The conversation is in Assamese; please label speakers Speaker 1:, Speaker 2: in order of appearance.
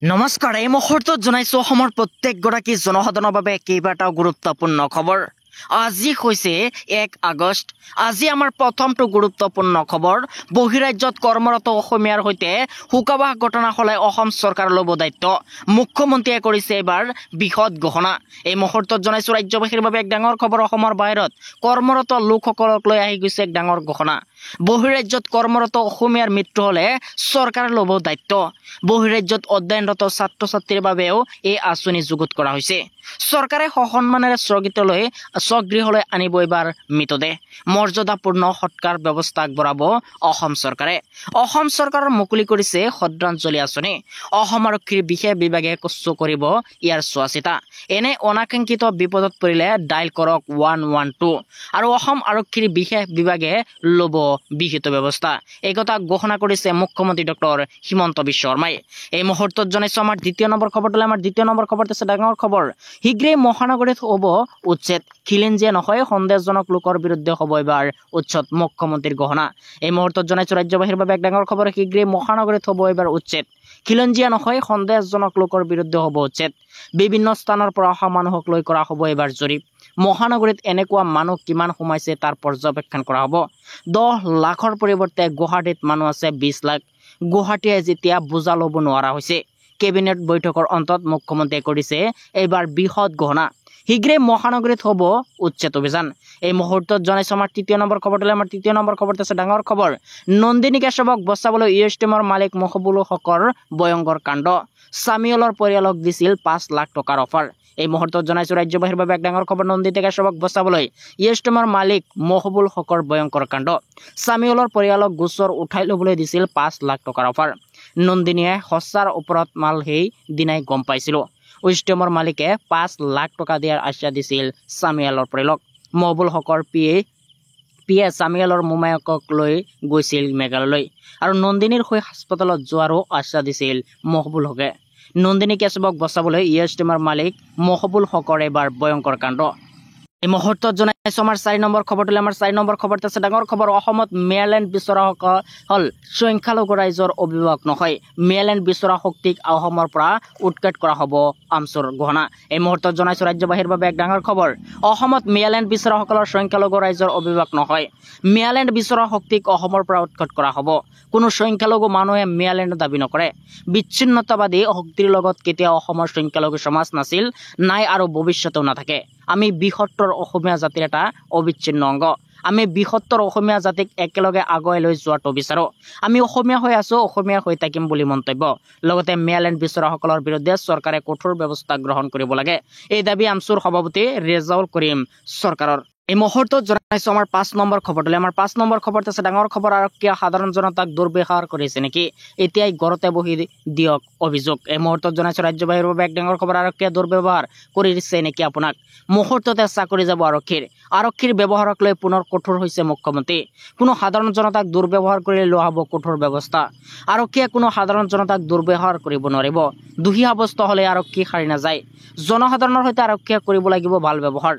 Speaker 1: নমস্কাৰ, এই মুহূৰ্তত জনাইছো অসমৰ প্ৰত্যেকগৰাকী জনসাধাৰণৰ বাবে কেইবাটাও গুৰুত্বপূৰ্ণ খবৰ। আজি হৈছে 1 আগষ্ট। আজি আমাৰ প্ৰথমটো গুৰুত্বপূৰ্ণ খবৰ। বহিৰাজ্যত কৰ্মৰত অসমীয়াৰ সৈতে শোকাবহ ঘটনা হলাই অসম চৰকাৰ ল'ব দায়িত্ব। মুখ্যমন্ত্ৰীয়ে কৰিছে এবাৰ বৃহৎ ঘোষণা। এই মুহূৰ্তত জনাইছো ৰাজ্যবাসীৰ বাবে এক ডাঙৰ খবৰ। অসমৰ বাহিৰত কৰ্মৰত লোকসকলক লৈ আহি গৈছে এক ডাঙৰ ঘোষণা। বহিৰাজ্যত কৰ্মৰত অসমীয়াৰ মৃত্যু হলে চৰকাৰে ল'ব দায়িত্ব। বহিৰাজ্যত অধ্যয়নৰত ছাত্ৰ ছাত্ৰীৰ বাবেও এই আঁচনি যুগুত কৰা হৈছে। চৰকাৰে সসন্মানেৰে স্বগৃহলৈ আনিব এবাৰ মৃতদেহ। মৰ্যাদাপূৰ্ণ সৎকাৰ ব্যৱস্থা আগবঢ়াব অসম চৰকাৰে। অসম চৰকাৰৰ মুকলি কৰিছে শ্ৰদ্ধাঞ্জলি আঁচনি। অসম আৰক্ষীৰ বিশেষ বিভাগে কচু কৰিব ইয়াৰ চোৱাচিতা। এনে অনাকাংক্ষিত বিপদত পৰিলে ডাইল কৰক 112 আৰু অসম আৰক্ষীৰ বিশেষ বিভাগে ল'ব বিহিত ব্যৱস্থা। এই কথা ঘোষণা কৰিছে মুখ্যমন্ত্ৰী ডক্টৰ হিমন্ত বিশ্ব শৰ্মাই। এই মুহূৰ্তত জনাইছো আমাৰ দ্বিতীয় নম্বৰ খবৰটোলৈ। আমাৰ দ্বিতীয় নম্বৰ খবৰটো আছে ডাঙৰ খবৰ। শীঘ্ৰেই মহানগৰীত হ'ব উচ্ছেদ। খিলঞ্জীয়া নহয়, সন্দেহজনক লোকৰ বিৰুদ্ধে হ'ব এবাৰ উচ্ছেদ। মুখ্যমন্ত্ৰীৰ ঘোষণা। এই মুহূৰ্তত জনাইছো ৰাজ্যবাসীৰ বাবে এক ডাঙৰ খবৰ। শীঘ্ৰেই মহানগৰীত হ'ব এবাৰ উচ্ছেদ। খিলঞ্জীয়া নহয়, সন্দেহজনক লোকৰ বিৰুদ্ধে হ'ব উচ্ছেদ। বিভিন্ন স্থানৰ পৰা অহা মানুহক লৈ কৰা হ'ব এবাৰ জৰীপ। মহানগৰীত এনেকুৱা মানুহ কিমান সোমাইছে তাৰ পৰ্যবেক্ষণ কৰা হ'ব। 10 লাখৰ পৰিৱৰ্তে গুৱাহাটীত মানুহ আছে 20 লাখ। গুৱাহাটীয়ে যেতিয়া বুজা ল'ব নোৱাৰা হৈছে। কেবিনেট বৈঠকৰ অন্তত মুখ্যমন্ত্ৰীয়ে কৰিছে এইবাৰ বৃহৎ ঘোষণা। শীঘ্ৰেই মহানগৰীত হ'ব উচ্ছেদ অভিযান। এই মুহূৰ্তত জনাইছো আমাৰ তৃতীয় নম্বৰ খবৰটোলৈ। আমাৰ তৃতীয় নম্বৰ খবৰটো আছে ডাঙৰ খবৰ। নন্দিনী কেশৱক বচাবলৈ ইউএছটিএমৰ মালিক মহবুল হকৰ ভয়ংকৰ কাণ্ড। চামিউলৰ পৰিয়ালক দিছিল 5 লাখ টকাৰ অফাৰ। এই মুহূৰ্তত জনাইছো ৰাজ্যবাসীৰ বাবে এক ডাঙৰ খবৰ। নন্দিনী কেশৱক বচাবলৈ ইউএছটিএমৰ মালিক মহবুল হকৰ ভয়ংকৰ কাণ্ড। চামিউলৰ পৰিয়ালক গোচৰ উঠাই ল'বলৈ দিছিল 5 লাখ টকাৰ অফাৰ। নন্দিনীয়ে সঁচাৰ ওপৰত মাল সেই দিনাই গম পাইছিল। ইউএছটিএমৰ মালিকে 5 লাখ টকা দিয়াৰ আশ্বাস দিছিল চামিউলৰ পৰিয়ালক। মহবুল হকৰ পিয়ে চামিউলৰ মোমায়েকক লৈ গৈছিল মেঘালয়লৈ আৰু নন্দিনীৰ হৈ হাস্পতালত যোৱাৰো আশ্বাস দিছিল মহবুল হকে। নন্দিনী কেশৱক বচাবলৈ ইউএছটিএমৰ মালিক মহবুল হকৰ এবাৰ ভয়ংকৰ কাণ্ড। এই মুহূৰ্তত জনাইছো আমাৰ 4 নম্বৰ খবৰটোলৈ। আমাৰ 4 নম্বৰ খবৰটো আছে ডাঙৰ খবৰ। অসমত মেয়াৰলেণ্ড বিচৰাসকল সংখ্যালঘু ৰাইজৰ অভিভাৱক নহয়। মেয়াৰলেণ্ড বিচৰা শক্তিক অসমৰ পৰা উৎখাত কৰা হ'ব আমচুৰ ঘোষণা। এই মুহূৰ্তত জনাইছো ৰাজ্যবাসীৰ বাবে এক ডাঙৰ খবৰ। অসমত মেয়াৰলেণ্ড বিচৰাসকলৰ সংখ্যালঘু ৰাইজৰ অভিভাৱক নহয়। মেয়াৰলেণ্ড বিচৰা শক্তিক অসমৰ পৰা উৎখাত কৰা হ'ব। কোনো সংখ্যালঘু মানুহে মেয়াৰলেণ্ড দাবী নকৰে। বিচ্ছিন্নতাবাদী শক্তিৰ লগত কেতিয়াও অসমৰ সংখ্যালঘু সমাজ নাছিল, নাই আৰু ভৱিষ্যতেও নাথাকে। আমি বৃহত্তৰ অসমীয়া জাতিৰ এটা অবিচ্ছিন্ন অংগ। আমি বৃহত্তৰ অসমীয়া জাতিক একেলগে আগুৱাই লৈ যোৱাটো বিচাৰো। আমি অসমীয়া হৈ আছো, অসমীয়া হৈ থাকিম বুলি মন্তব্য। লগতে মেয়াৰলেণ্ড বিচৰাসকলৰ বিৰুদ্ধে চৰকাৰে কঠোৰ ব্যৱস্থা গ্ৰহণ কৰিব লাগে। এই দাবী আমচুৰ সভাপতি ৰেজাউল কৰিম চৰকাৰৰ। এই মুহূৰ্তত জনাইছো আমাৰ 5 নম্বৰ খবৰটোলৈ। আমাৰ 5 নম্বৰ খবৰটো আছে ডাঙৰ খবৰ। আৰক্ষীয়ে সাধাৰণ জনতাক দুৰ্ব্যৱহাৰ কৰিছে নেকি? এতিয়াই ঘৰতে বহি দিয়ক অভিযোগ। এই মুহূৰ্তত জনাইছো ৰাজ্যবাহীৰ বাবে এক ডাঙৰ খবৰ। আৰক্ষীয়ে দুৰ্ব্যৱহাৰ কৰিছে নেকি আপোনাক? মুহূৰ্ততে চাকৰি যাব আৰক্ষীৰ। আৰক্ষীৰ ব্যৱহাৰক লৈ পুনৰ কঠোৰ হৈছে মুখ্যমন্ত্ৰী। কোনো সাধাৰণ জনতাক দুৰ্ব্যৱহাৰ কৰিলে লোৱা হ'ব কঠোৰ ব্যৱস্থা। আৰক্ষীয়ে কোনো সাধাৰণ জনতাক দুৰ্ব্যৱহাৰ কৰিব নোৱাৰিব। দোষী সাব্যস্ত হ'লে আৰক্ষী সাৰি নাযায়। জনসাধাৰণৰ সৈতে আৰক্ষীয়ে কৰিব লাগিব ভাল ব্যৱহাৰ।